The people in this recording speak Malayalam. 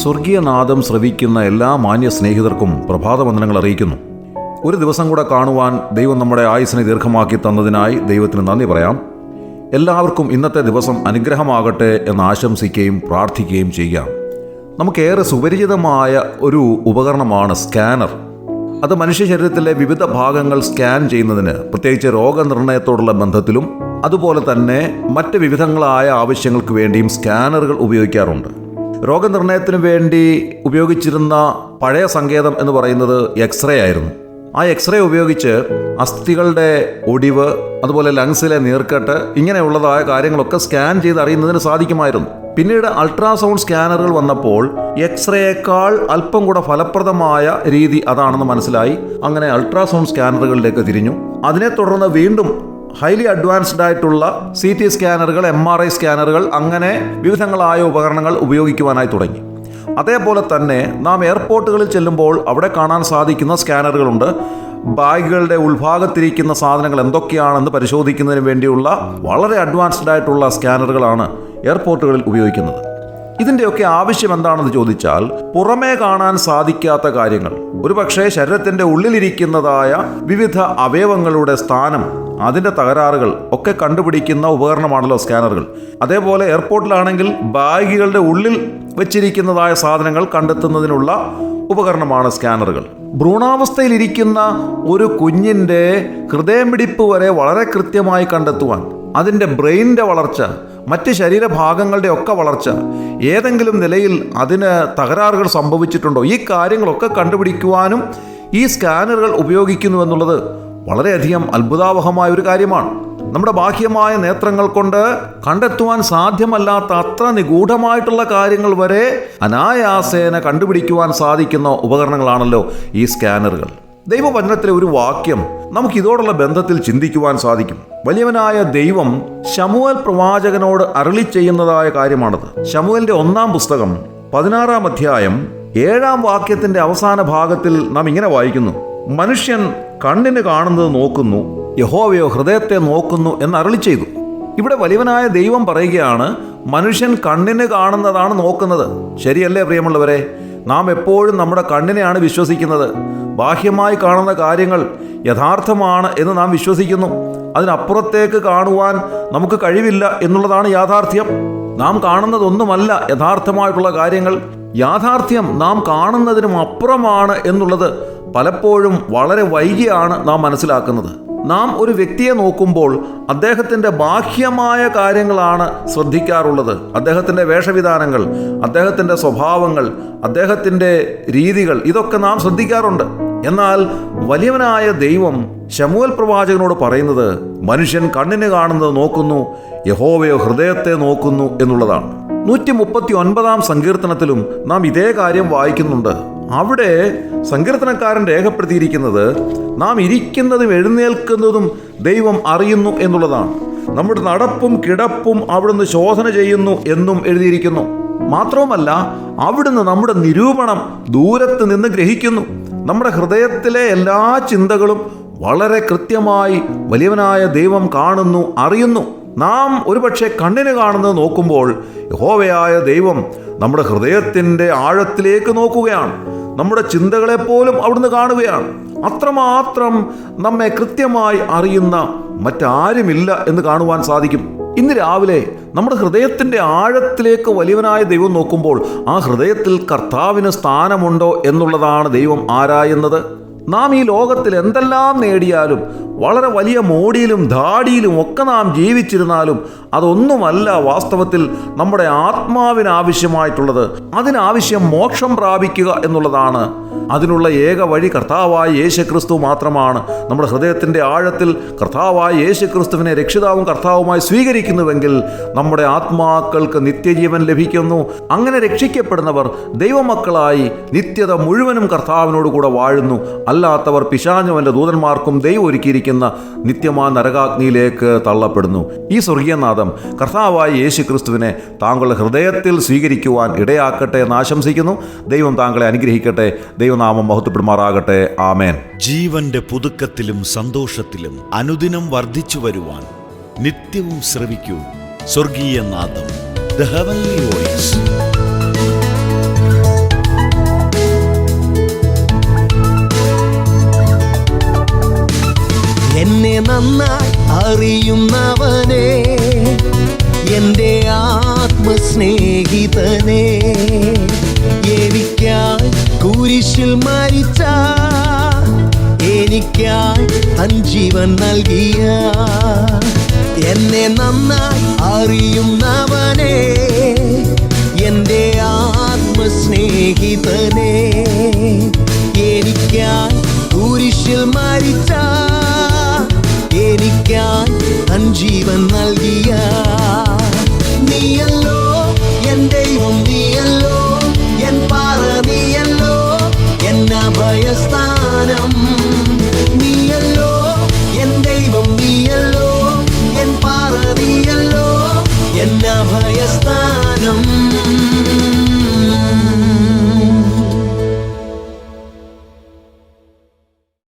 സ്വർഗീയനാദം ശ്രവിക്കുന്ന എല്ലാ മാന്യ സ്നേഹിതർക്കും പ്രഭാതവന്ദനങ്ങൾ അറിയിക്കുന്നു. ഒരു ദിവസം കൂടെ കാണുവാൻ ദൈവം നമ്മുടെ ആയുസ്സിനെ ദീർഘമാക്കി തന്നതിനായി ദൈവത്തിന് നന്ദി പറയാം. എല്ലാവർക്കും ഇന്നത്തെ ദിവസം അനുഗ്രഹമാകട്ടെ എന്ന് ആശംസിക്കുകയും പ്രാർത്ഥിക്കുകയും ചെയ്യാം. നമുക്കേറെ സുപരിചിതമായ ഒരു ഉപകരണമാണ് സ്കാനർ. അത് മനുഷ്യ ശരീരത്തിലെ വിവിധ ഭാഗങ്ങൾ സ്കാൻ ചെയ്യുന്നതിന്, പ്രത്യേകിച്ച് രോഗനിർണയത്തോടുള്ള ബന്ധത്തിലും അതുപോലെ തന്നെ മറ്റ് വിവിധങ്ങളായ ആവശ്യങ്ങൾക്ക് വേണ്ടിയും സ്കാനറുകൾ ഉപയോഗിക്കാറുണ്ട്. രോഗനിർണയത്തിന് വേണ്ടി ഉപയോഗിച്ചിരുന്ന പഴയ സങ്കേതം എന്ന് പറയുന്നത് എക്സ്റേ ആയിരുന്നു. ആ എക്സ്റേ ഉപയോഗിച്ച് അസ്ഥികളുടെ ഒടിവ്, അതുപോലെ ലങ്സിലെ നീർക്കെട്ട്, ഇങ്ങനെയുള്ളതായ കാര്യങ്ങളൊക്കെ സ്കാൻ ചെയ്ത് അറിയുന്നതിന് സാധിക്കുമായിരുന്നു. പിന്നീട് അൾട്രാസൗണ്ട് സ്കാനറുകൾ വന്നപ്പോൾ എക്സ്റേയേക്കാൾ അല്പം കൂടെ ഫലപ്രദമായ രീതി അതാണെന്ന് മനസ്സിലായി. അങ്ങനെ അൾട്രാസൗണ്ട് സ്കാനറുകളിലേക്ക് തിരിഞ്ഞു. അതിനെ തുടർന്ന് വീണ്ടും ഹൈലി അഡ്വാൻസ്ഡ് ആയിട്ടുള്ള CT സ്കാനറുകൾ, MRI സ്കാനറുകൾ, അങ്ങനെ വിവിധങ്ങളായ ഉപകരണങ്ങൾ ഉപയോഗിക്കുവാനായി തുടങ്ങി. അതേപോലെ തന്നെ നാം എയർപോർട്ടുകളിൽ ചെല്ലുമ്പോൾ അവിടെ കാണാൻ സാധിക്കുന്ന സ്കാനറുകളുണ്ട്. ബാഗുകളുടെ ഉൾഭാഗത്തിരിക്കുന്ന സാധനങ്ങൾ എന്തൊക്കെയാണെന്ന് പരിശോധിക്കുന്നതിന് വേണ്ടിയുള്ള വളരെ അഡ്വാൻസ്ഡ് ആയിട്ടുള്ള സ്കാനറുകളാണ് എയർപോർട്ടുകളിൽ ഉപയോഗിക്കുന്നത്. ഇതിൻ്റെയൊക്കെ ആവശ്യം എന്താണെന്ന് ചോദിച്ചാൽ, പുറമേ കാണാൻ സാധിക്കാത്ത കാര്യങ്ങൾ, ഒരുപക്ഷെ ശരീരത്തിൻ്റെ ഉള്ളിലിരിക്കുന്നതായ വിവിധ അവയവങ്ങളുടെ സ്ഥാനം, അതിൻ്റെ തകരാറുകൾ ഒക്കെ കണ്ടുപിടിക്കുന്ന ഉപകരണമാണല്ലോ സ്കാനറുകൾ. അതേപോലെ എയർപോർട്ടിലാണെങ്കിൽ ബാഗുകളുടെ ഉള്ളിൽ വെച്ചിരിക്കുന്നതായ സാധനങ്ങൾ കണ്ടെത്തുന്നതിനുള്ള ഉപകരണമാണ് സ്കാനറുകൾ. ഭ്രൂണാവസ്ഥയിലിരിക്കുന്ന ഒരു കുഞ്ഞിൻ്റെ ഹൃദയമിടിപ്പ് വരെ വളരെ കൃത്യമായി കണ്ടെത്തുവാൻ, അതിൻ്റെ ബ്രെയിനിൻ്റെ വളർച്ച, മറ്റ് ശരീരഭാഗങ്ങളുടെ ഒക്കെ വളർച്ച, ഏതെങ്കിലും നിലയിൽ അതിന് തകരാറുകൾ സംഭവിച്ചിട്ടുണ്ടോ, ഈ കാര്യങ്ങളൊക്കെ കണ്ടുപിടിക്കുവാനും ഈ സ്കാനറുകൾ ഉപയോഗിക്കുന്നു എന്നുള്ളത് വളരെയധികം അത്ഭുതാവഹമായ ഒരു കാര്യമാണ്. നമ്മുടെ ബാഹ്യമായ നേത്രങ്ങൾ കൊണ്ട് കണ്ടെത്തുവാൻ സാധ്യമല്ലാത്ത അത്ര നിഗൂഢമായിട്ടുള്ള കാര്യങ്ങൾ വരെ അനായാസേന കണ്ടുപിടിക്കുവാൻ സാധിക്കുന്ന ഉപകരണങ്ങളാണല്ലോ ഈ സ്കാനറുകൾ. ദൈവവചനത്തിലെ ഒരു വാക്യം നമുക്ക് ഇതോടുള്ള ബന്ധത്തിൽ ചിന്തിക്കുവാൻ സാധിക്കും. വലിയവനായ ദൈവം ശമൂവേൽ പ്രവാചകനോട് അരുളി ചെയ്യുന്നതായ കാര്യമാണത്. ശമൂവേലിന്റെ 1-ാം പുസ്തകം 16-ാം അധ്യായം 7-ാം വാക്യത്തിന്റെ അവസാന ഭാഗത്തിൽ നാം ഇങ്ങനെ വായിക്കുന്നു: മനുഷ്യൻ കണ്ണിന് കാണുന്നത് നോക്കുന്നു, യഹോവയോ ഹൃദയത്തെ നോക്കുന്നു എന്ന് അരുളി ചെയ്തു. ഇവിടെ വലിയവനായ ദൈവം പറയുകയാണ്, മനുഷ്യൻ കണ്ണിന് കാണുന്നതാണ് നോക്കുന്നത്. ശരിയല്ലേ പ്രിയമുള്ളവരെ? നാം എപ്പോഴും നമ്മുടെ കണ്ണിനെയാണ് വിശ്വസിക്കുന്നത്. ബാഹ്യമായി കാണുന്ന കാര്യങ്ങൾ യഥാർത്ഥമാണ് എന്ന് നാം വിശ്വസിക്കുന്നു. അതിനപ്പുറത്തേക്ക് കാണുവാൻ നമുക്ക് കഴിവില്ല എന്നുള്ളതാണ് യാഥാർത്ഥ്യം. നാം കാണുന്നതൊന്നുമല്ല യഥാർത്ഥമായിട്ടുള്ള കാര്യങ്ങൾ. യാഥാർത്ഥ്യം നാം കാണുന്നതിനും അപ്പുറമാണ് എന്നുള്ളത് പലപ്പോഴും വളരെ വൈകിയാണ് നാം മനസ്സിലാക്കുന്നത്. നാം ഒരു വ്യക്തിയെ നോക്കുമ്പോൾ അദ്ദേഹത്തിൻ്റെ ബാഹ്യമായ കാര്യങ്ങളാണ് ശ്രദ്ധിക്കാറുള്ളത്. അദ്ദേഹത്തിൻ്റെ വേഷവിധാനങ്ങൾ, അദ്ദേഹത്തിൻ്റെ സ്വഭാവങ്ങൾ, അദ്ദേഹത്തിൻ്റെ രീതികൾ, ഇതൊക്കെ നാം ശ്രദ്ധിക്കാറുണ്ട്. എന്നാൽ വലിയവനായ ദൈവം ശമൂവേൽ പ്രവാചകനോട് പറയുന്നത്, മനുഷ്യൻ കണ്ണിന് കാണുന്നത് നോക്കുന്നു, യഹോവയോ ഹൃദയത്തെ നോക്കുന്നു എന്നുള്ളതാണ്. 139-ാം സങ്കീർത്തനത്തിലും നാം ഇതേ കാര്യം വായിക്കുന്നുണ്ട്. അവിടെ സങ്കീർത്തനക്കാരൻ രേഖപ്പെടുത്തിയിരിക്കുന്നത്, നാം ഇരിക്കുന്നതും എഴുന്നേൽക്കുന്നതും ദൈവം അറിയുന്നു എന്നുള്ളതാണ്. നമ്മുടെ നടപ്പും കിടപ്പും അവിടുന്ന് ശോധന ചെയ്യുന്നു എന്നും എഴുതിയിരിക്കുന്നു. മാത്രവുമല്ല, അവിടുന്ന് നമ്മുടെ നിരൂപണം ദൂരത്ത് നിന്ന് ഗ്രഹിക്കുന്നു. നമ്മുടെ ഹൃദയത്തിലെ എല്ലാ ചിന്തകളും വളരെ കൃത്യമായി വലിയവനായ ദൈവം കാണുന്നു, അറിയുന്നു. നാം ഒരുപക്ഷെ കണ്ണിന് കാണുന്നത് നോക്കുമ്പോൾ യഹോവയായ ദൈവം നമ്മുടെ ഹൃദയത്തിൻ്റെ ആഴത്തിലേക്ക് നോക്കുകയാണ്. നമ്മുടെ ചിന്തകളെപ്പോലും അവിടുന്ന് കാണുകയാണ്. അത്രമാത്രം നമ്മെ കൃത്യമായി അറിയുന്ന മറ്റാരുമില്ല എന്ന് കാണുവാൻ സാധിക്കും. ഇന്ന് രാവിലെ നമ്മുടെ ഹൃദയത്തിൻ്റെ ആഴത്തിലേക്ക് വലിയവനായ ദൈവം നോക്കുമ്പോൾ ആ ഹൃദയത്തിൽ കർത്താവിന് സ്ഥാനമുണ്ടോ എന്നുള്ളതാണ് ദൈവം ആരായുന്നത്. നാം ഈ ലോകത്തിൽ എന്തെല്ലാം നേടിയാലും, വളരെ വലിയ മോടിയിലും ധാടിയിലും ഒക്കെ നാം ജീവിച്ചിരുന്നാലും അതൊന്നുമല്ല വാസ്തവത്തിൽ നമ്മുടെ ആത്മാവിന് ആവശ്യമായിട്ടുള്ളത്. അതിനാവശ്യം മോക്ഷം പ്രാപിക്കുക എന്നുള്ളതാണ്. അതിനുള്ള ഏക വഴി കർത്താവായ യേശുക്രിസ്തു മാത്രമാണ്. നമ്മുടെ ഹൃദയത്തിൻ്റെ ആഴത്തിൽ കർത്താവായ യേശുക്രിസ്തുവിനെ രക്ഷിതാവും കർത്താവുമായി സ്വീകരിക്കുന്നുവെങ്കിൽ നമ്മുടെ ആത്മാക്കൾക്ക് നിത്യജീവൻ ലഭിക്കുന്നു. അങ്ങനെ രക്ഷിക്കപ്പെടുന്നവർ ദൈവമക്കളായി നിത്യത മുഴുവനും കർത്താവിനോട് കൂടെ വാഴുന്നു. അല്ലാത്തവർ പിശാചവന്റെ ദൂതന്മാർക്കും ദൈവം ഒരുക്കിയിരിക്കുന്ന നിത്യമായ നരകാഗ്നിയിലേക്ക് തള്ളപ്പെടുന്നു. ഈ സ്വർഗീയനാഥം കർത്താവായ യേശുക്രിസ്തുവിനെ താങ്കളുടെ ഹൃദയത്തിൽ സ്വീകരിക്കുവാൻ ഇടയാക്കട്ടെ എന്ന് ആശംസിക്കുന്നു. ദൈവം താങ്കളെ അനുഗ്രഹിക്കട്ടെ. ദൈവനാമം മഹത്വപ്പെടുമാറാകട്ടെ. ആമേൻ. ജീവന്റെ പുതുക്കത്തിലും സന്തോഷത്തിലും അനുദിനം വർദ്ധിച്ചു വരുവാൻ നിത്യവും ശ്രവിക്കൂ സ്വർഗീയ നാദം, ദ ഹെവൻലി വോയിസ്. എനിക്കായി കുരിശിൽ മരിച്ച, എനിക്കായി തൻ ജീവൻ നൽകിയ, എന്നെ നന്നായി അറിയുന്നവനെ, എൻ്റെ ആത്മസ്നേഹിതനെ, എനിക്കായി കുരിശിൽ മരിച്ച, എനിക്കായി തൻ ജീവൻ നൽകിയ, നീയല്ലോ എൻ ദൈവം, നീയല്ലോ എൻ പാറ, നീയല്ലോ എൻ അഭയസ്ഥാനം, നീയല്ലോ എൻ ദൈവം, നീയല്ലോ